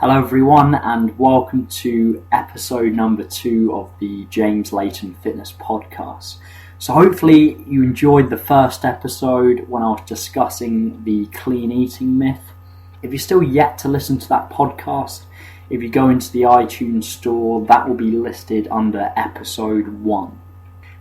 Hello everyone and welcome to episode number 2 of the Layton Fitness podcast. So hopefully you enjoyed the first episode when I was discussing the clean eating myth. If you're still yet to listen to that podcast, if you go into the iTunes store, that will be listed under episode 1.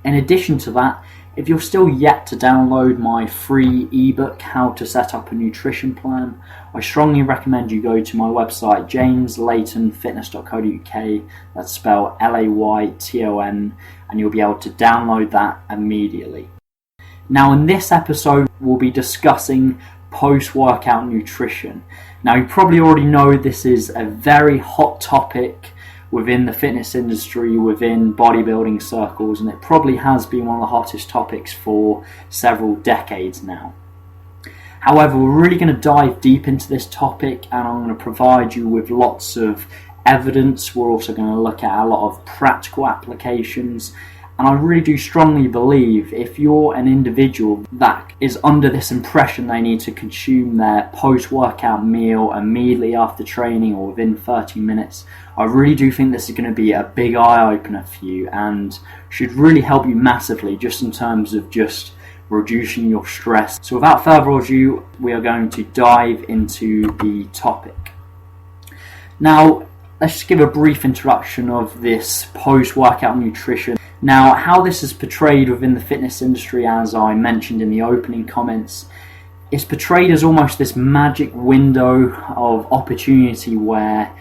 In addition to that, if you're still yet to download my free ebook, How to Set Up a Nutrition Plan, I strongly recommend you go to my website, jameslaytonfitness.co.uk, that's spelled Layton, and you'll be able to download that immediately. Now in this episode, we'll be discussing post-workout nutrition. Now you probably already know this is a very hot topic within the fitness industry, within bodybuilding circles, and it probably has been one of the hottest topics for several decades now. However, we're really going to dive deep into this topic and I'm going to provide you with lots of evidence. We're also going to look at a lot of practical applications, and I really do strongly believe if you're an individual that is under this impression they need to consume their post-workout meal immediately after training or within 30 minutes, I really do think this is going to be a big eye-opener for you and should really help you massively just in terms of just reducing your stress. So without further ado, we are going to dive into the topic. Now, let's just give a brief introduction of this post-workout nutrition. Now, how this is portrayed within the fitness industry, as I mentioned in the opening comments, is portrayed as almost this magic window of opportunity where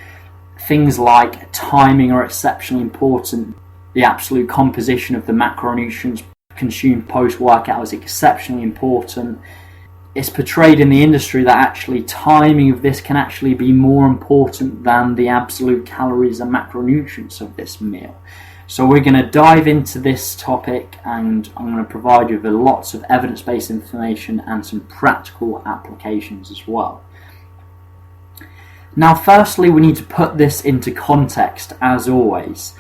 things like timing are exceptionally important. The absolute composition of the macronutrients consumed post-workout is exceptionally important. It's portrayed in the industry that actually timing of this can actually be more important than the absolute calories and macronutrients of this meal. So we're going to dive into this topic and I'm going to provide you with lots of evidence-based information and some practical applications as well. Now firstly, we need to put this into context as always,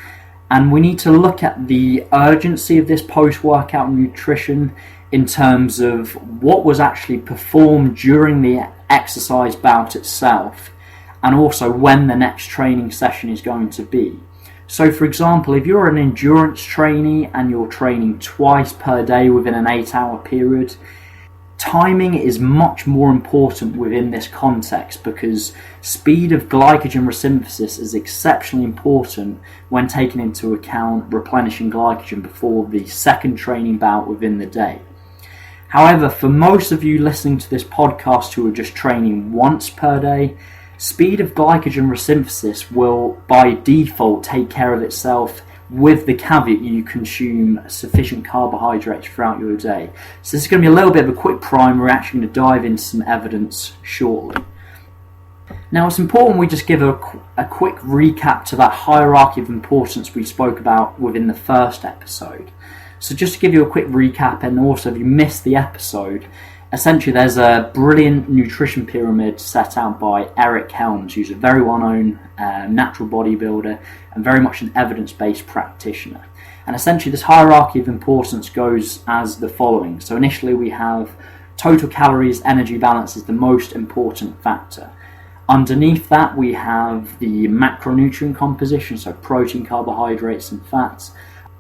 and we need to look at the urgency of this post-workout nutrition in terms of what was actually performed during the exercise bout itself and also when the next training session is going to be. So for example, if you're an endurance trainee and you're training twice per day within an 8-hour period, timing is much more important within this context because speed of glycogen resynthesis is exceptionally important when taking into account replenishing glycogen before the second training bout within the day. However, for most of you listening to this podcast who are just training once per day, speed of glycogen resynthesis will by default take care of itself with the caveat you consume sufficient carbohydrates throughout your day. So this is going to be a little bit of a quick primer. We're actually going to dive into some evidence shortly. Now it's important we just give a quick recap to that hierarchy of importance we spoke about within the first episode. So just to give you a quick recap, and also if you missed the episode, essentially there's a brilliant nutrition pyramid set out by Eric Helms, who's a very well-known natural bodybuilder and very much an evidence-based practitioner. And essentially this hierarchy of importance goes as the following. So initially we have total calories, energy balance is the most important factor. Underneath that we have the macronutrient composition, so protein, carbohydrates and fats.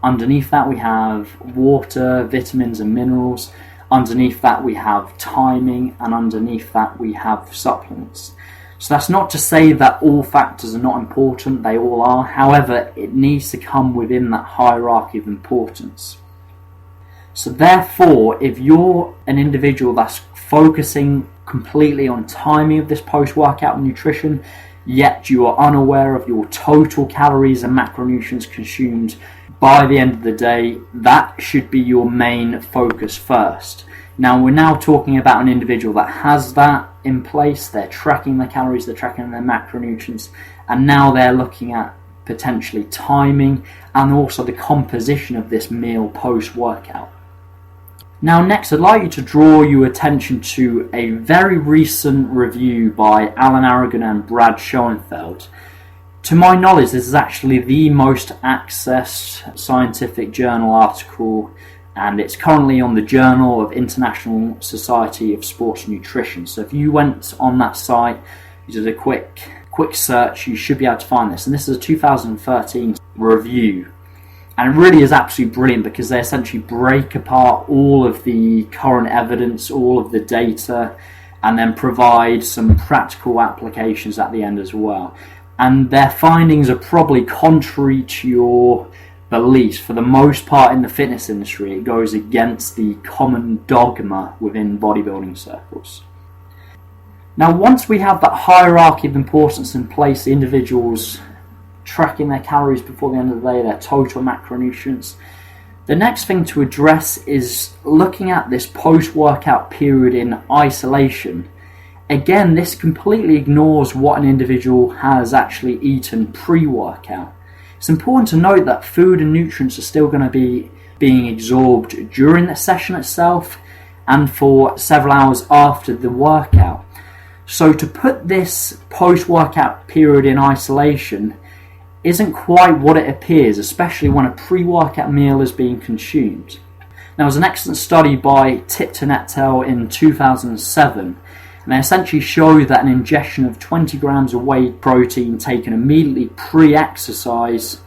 Underneath that we have water, vitamins and minerals. Underneath that we have timing, and underneath that we have supplements. So that's not to say that all factors are not important, they all are. However, it needs to come within that hierarchy of importance. So therefore, if you're an individual that's focusing completely on timing of this post-workout nutrition, yet you are unaware of your total calories and macronutrients consumed by the end of the day, that should be your main focus first. Now we're now talking about an individual that has that in place, they're tracking their calories, they're tracking their macronutrients, and now they're looking at potentially timing and also the composition of this meal post-workout. Now next I'd like you to draw your attention to a very recent review by Alan Aragon and Brad Schoenfeld. To my knowledge, this is actually the most accessed scientific journal article, and it's currently on the Journal of International Society of Sports Nutrition. So if you went on that site, you did a quick quick search, you should be able to find this. And this is a 2013 review. And it really is absolutely brilliant because they essentially break apart all of the current evidence, all of the data, and then provide some practical applications at the end as well. And their findings are probably contrary to your beliefs. For the most part in the fitness industry, it goes against the common dogma within bodybuilding circles. Now, once we have that hierarchy of importance in place, the individuals tracking their calories before the end of the day, their total macronutrients, the next thing to address is looking at this post-workout period in isolation. Again, this completely ignores what an individual has actually eaten pre-workout. It's important to note that food and nutrients are still going to be being absorbed during the session itself and for several hours after the workout. So to put this post-workout period in isolation isn't quite what it appears, especially when a pre-workout meal is being consumed. Now, there was an excellent study by Tipton et al. In 2007, and they essentially show that an ingestion of 20 grams of whey protein taken immediately pre-exercise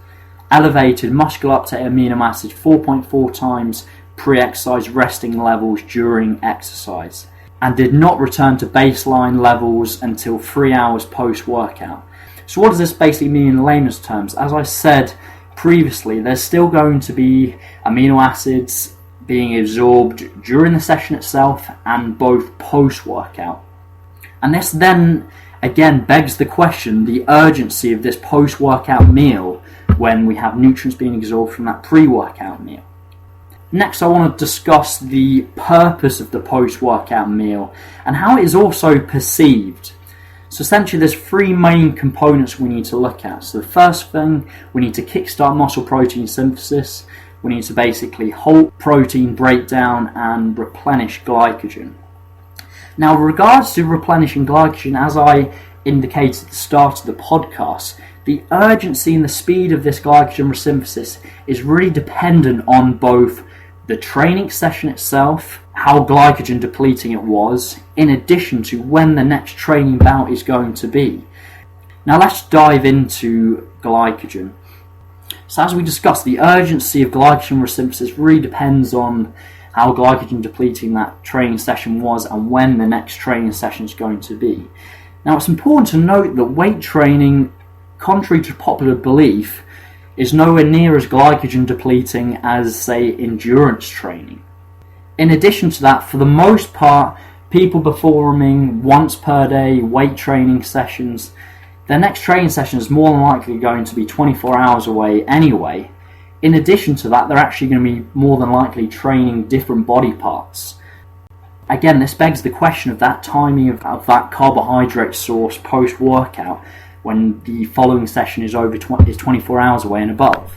elevated muscular uptake amino acids 4.4 times pre-exercise resting levels during exercise, and did not return to baseline levels until 3 hours post-workout. So what does this basically mean in layman's terms? As I said previously, there's still going to be amino acids being absorbed during the session itself and both post-workout. And this then again begs the question, the urgency of this post-workout meal when we have nutrients being absorbed from that pre-workout meal. Next, I want to discuss the purpose of the post-workout meal and how it is also perceived. So essentially there's three main components we need to look at. So the first thing, we need to kickstart muscle protein synthesis. We need to basically halt protein breakdown and replenish glycogen. Now, with regards to replenishing glycogen, as I indicated at the start of the podcast, the urgency and the speed of this glycogen resynthesis is really dependent on both the training session itself, how glycogen depleting it was, in addition to when the next training bout is going to be. Now let's dive into glycogen. So as we discussed, the urgency of glycogen resynthesis really depends on how glycogen depleting that training session was and when the next training session is going to be. Now it's important to note that weight training, contrary to popular belief, is nowhere near as glycogen depleting as, say, endurance training. In addition to that, for the most part, people performing once per day weight training sessions, their next training session is more than likely going to be 24 hours away anyway. In addition to that, they're actually going to be more than likely training different body parts. Again, this begs the question of that timing of that carbohydrate source post-workout when the following session is 24 hours away and above.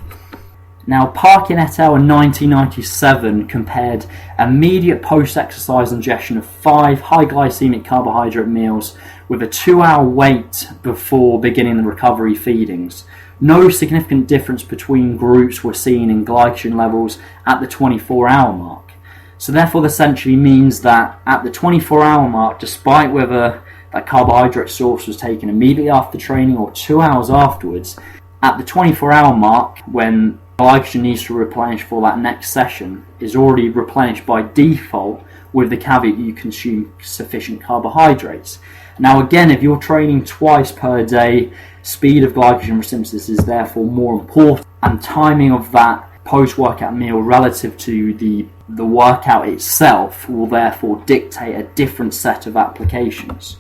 Now, Parkin et al. In 1997 compared immediate post-exercise ingestion of 5 high glycemic carbohydrate meals with a 2-hour wait before beginning the recovery feedings. No significant difference between groups were seen in glycogen levels at the 24-hour mark. So therefore, this essentially means that at the 24-hour mark, despite whether that carbohydrate source was taken immediately after training or 2 hours afterwards, at the 24-hour mark, when glycogen needs to replenish for that next session, is already replenished by default, with the caveat you consume sufficient carbohydrates. Now again, if you're training twice per day, speed of glycogen resynthesis is therefore more important, and timing of that post-workout meal relative to the workout itself will therefore dictate a different set of applications.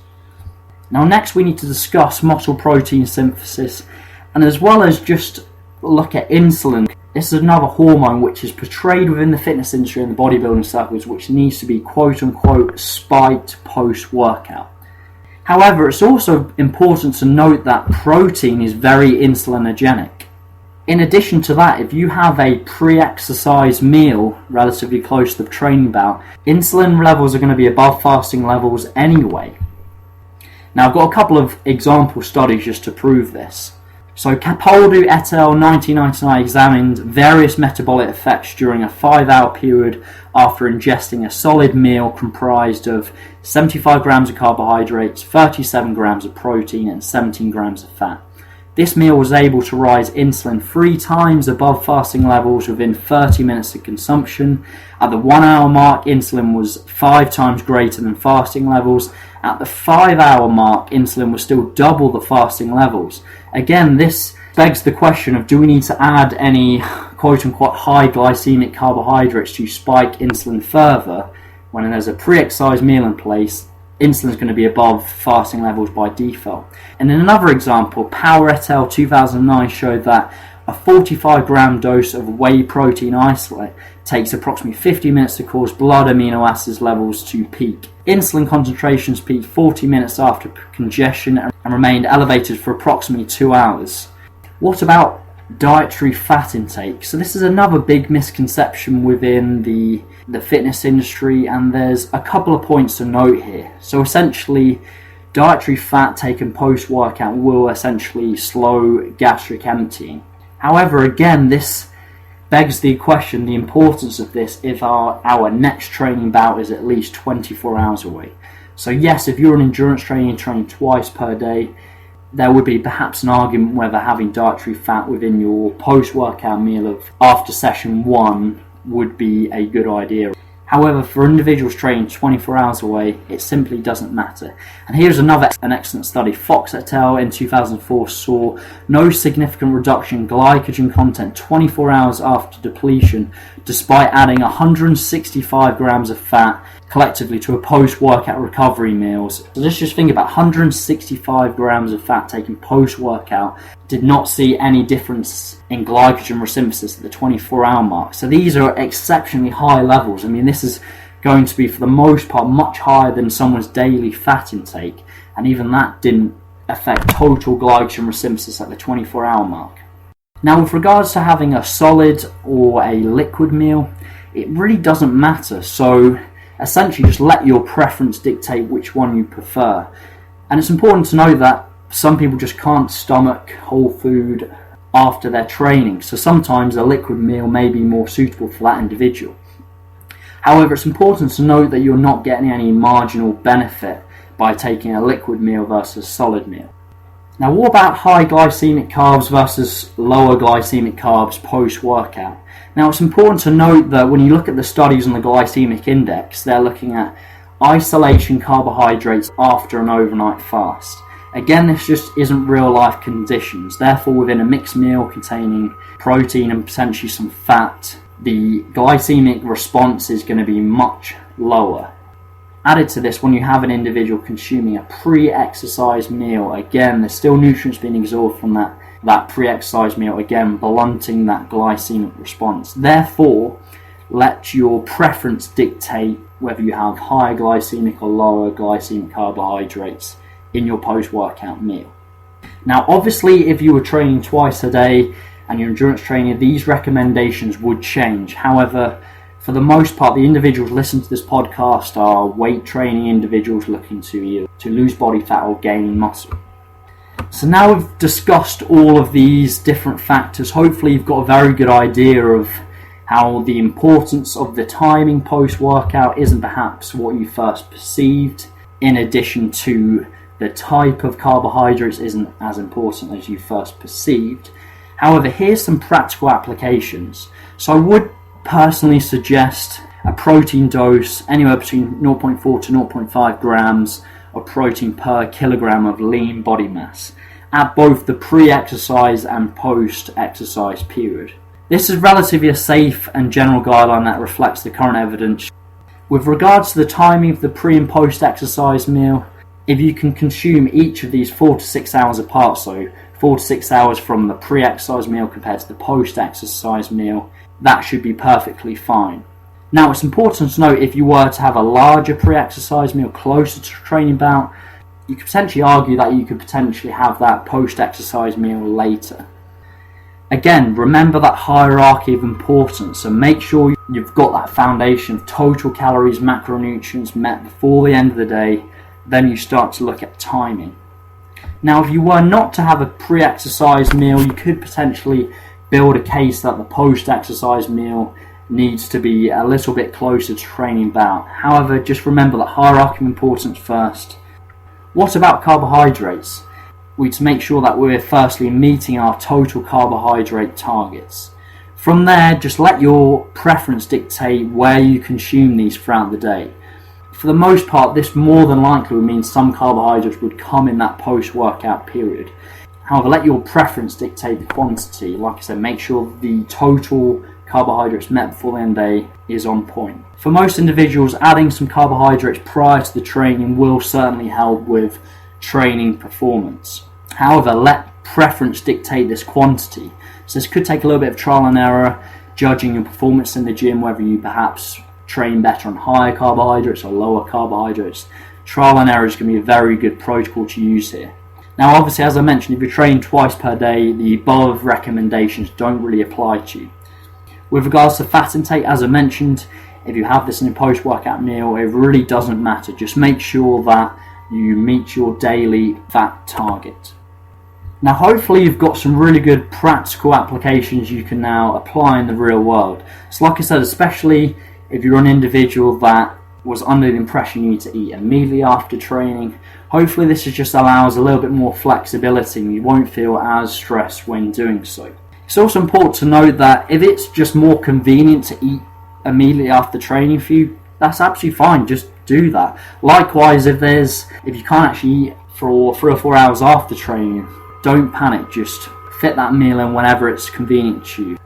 Now next we need to discuss muscle protein synthesis, and as well as just look at insulin. This is another hormone which is portrayed within the fitness industry and the bodybuilding circles, which needs to be quote-unquote spiked post-workout. However, it's also important to note that protein is very insulinogenic. In addition to that, if you have a pre-exercise meal relatively close to the training bout, insulin levels are going to be above fasting levels anyway. Now I've got a couple of example studies just to prove this. So Capaldo et al. 1999 examined various metabolic effects during a 5-hour period after ingesting a solid meal comprised of 75 grams of carbohydrates, 37 grams of protein and 17 grams of fat. This meal was able to rise insulin 3 times above fasting levels within 30 minutes of consumption. At the 1-hour mark, insulin was 5 times greater than fasting levels. At the 5-hour mark, insulin was still double the fasting levels. Again, this begs the question of, do we need to add any quote-unquote high glycemic carbohydrates to spike insulin further when there's a pre-exercise meal in place? Insulin is going to be above fasting levels by default. And in another example, Power et al. 2009 showed that a 45-gram dose of whey protein isolate takes approximately 50 minutes to cause blood amino acids levels to peak. Insulin concentrations peaked 40 minutes after congestion and remained elevated for approximately 2 hours. What about dietary fat intake? So this is another big misconception within the fitness industry, and there's a couple of points to note here. So essentially, dietary fat taken post-workout will essentially slow gastric emptying. However, again, this begs the question, the importance of this if our next training bout is at least 24 hours away. So yes, if you're an endurance trainer training twice per day, there would be perhaps an argument whether having dietary fat within your post-workout meal of after session 1 would be a good idea. However, for individuals training 24 hours away, it simply doesn't matter. And here's an excellent study. Fox et al. In 2004 saw no significant reduction in glycogen content 24 hours after depletion, despite adding 165 grams of fat collectively to a post-workout recovery meals. So let's just think about 165 grams of fat taken post-workout did not see any difference in glycogen resynthesis at the 24-hour mark. So these are exceptionally high levels. I mean, this is going to be, for the most part, much higher than someone's daily fat intake, and even that didn't affect total glycogen resynthesis at the 24-hour mark. Now, with regards to having a solid or a liquid meal, it really doesn't matter. So essentially, just let your preference dictate which one you prefer. And it's important to know that some people just can't stomach whole food after their training, so sometimes a liquid meal may be more suitable for that individual. However, it's important to note that you're not getting any marginal benefit by taking a liquid meal versus a solid meal. Now, what about high glycemic carbs versus lower glycemic carbs post-workout? Now, it's important to note that when you look at the studies on the glycemic index, they're looking at isolation carbohydrates after an overnight fast. Again, this just isn't real life conditions. Therefore, within a mixed meal containing protein and potentially some fat, the glycemic response is going to be much lower. Added to this, when you have an individual consuming a pre-exercise meal, again, there's still nutrients being absorbed from that pre-exercise meal, again, blunting that glycemic response. Therefore, let your preference dictate whether you have higher glycemic or lower glycemic carbohydrates in your post-workout meal. Now, obviously, if you were training twice a day and you're endurance training, these recommendations would change. However, for the most part, the individuals listening to this podcast are weight training individuals looking to either lose body fat or gain muscle. So now we've discussed all of these different factors. Hopefully you've got a very good idea of how the importance of the timing post-workout isn't perhaps what you first perceived, in addition to the type of carbohydrates isn't as important as you first perceived. However, here's some practical applications. So I would personally suggest a protein dose anywhere between 0.4 to 0.5 grams of protein per kilogram of lean body mass at both the pre-exercise and post-exercise period. This is relatively a safe and general guideline that reflects the current evidence. With regards to the timing of the pre and post-exercise meal, if you can consume each of these 4 to 6 hours apart, so 4 to 6 hours from the pre-exercise meal compared to the post-exercise meal, that should be perfectly fine. Now, it's important to note, if you were to have a larger pre-exercise meal closer to training bout, you could potentially argue that you could potentially have that post-exercise meal later. Again, remember that hierarchy of importance, and make sure you've got that foundation of total calories, macronutrients met before the end of the day. Then you start to look at timing. Now, if you were not to have a pre-exercise meal, you could potentially build a case that the post-exercise meal needs to be a little bit closer to training bout. However, just remember that hierarchy of importance first. What about carbohydrates? We need to make sure that we're firstly meeting our total carbohydrate targets. From there, just let your preference dictate where you consume these throughout the day. For the most part, this more than likely would mean some carbohydrates would come in that post-workout period. However, let your preference dictate the quantity. Like I said, make sure the total carbohydrates met before the end of the day is on point. For most individuals, adding some carbohydrates prior to the training will certainly help with training performance. However, let preference dictate this quantity. So this could take a little bit of trial and error, judging your performance in the gym, whether you perhaps train better on higher carbohydrates or lower carbohydrates. Trial and error is going to be a very good protocol to use here. Now, obviously, as I mentioned, if you're training twice per day, the above recommendations don't really apply to you. With regards to fat intake, as I mentioned, if you have this in a post-workout meal, it really doesn't matter. Just make sure that you meet your daily fat target. Now, hopefully you've got some really good practical applications you can now apply in the real world. So like I said, especially if you're an individual that was under the impression you need to eat immediately after training, hopefully this just allows a little bit more flexibility and you won't feel as stressed when doing so. It's also important to note that if it's just more convenient to eat immediately after training for you, that's absolutely fine, just do that. Likewise, if you can't actually eat for 3 or 4 hours after training, don't panic, just fit that meal in whenever it's convenient to you.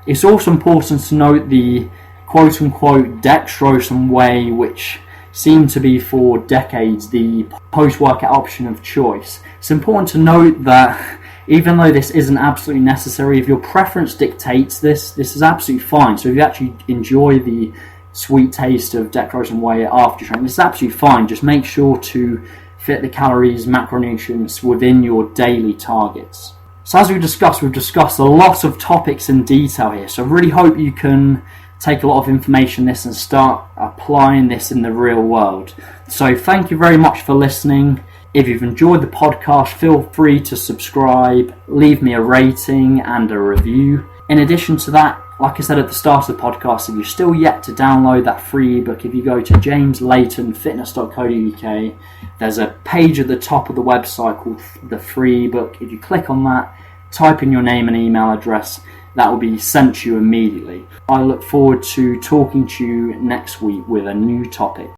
It's also important to note the quote-unquote dextrose and whey, which seemed to be for decades the post-workout option of choice. It's important to note that even though this isn't absolutely necessary, if your preference dictates this is absolutely fine. So if you actually enjoy the sweet taste of dextrose and whey after training, this is absolutely fine. Just make sure to fit the calories, macronutrients within your daily targets. So as we've discussed a lot of topics in detail here. So I really hope you can take a lot of information in this and start applying this in the real world. So thank you very much for listening. If you've enjoyed the podcast, feel free to subscribe, leave me a rating and a review. In addition to that, like I said at the start of the podcast, if you're still yet to download that free ebook, if you go to jameslaytonfitness.co.uk, there's a page at the top of the website called the free ebook. If you click on that, type in your name and email address, that will be sent to you immediately. I look forward to talking to you next week with a new topic.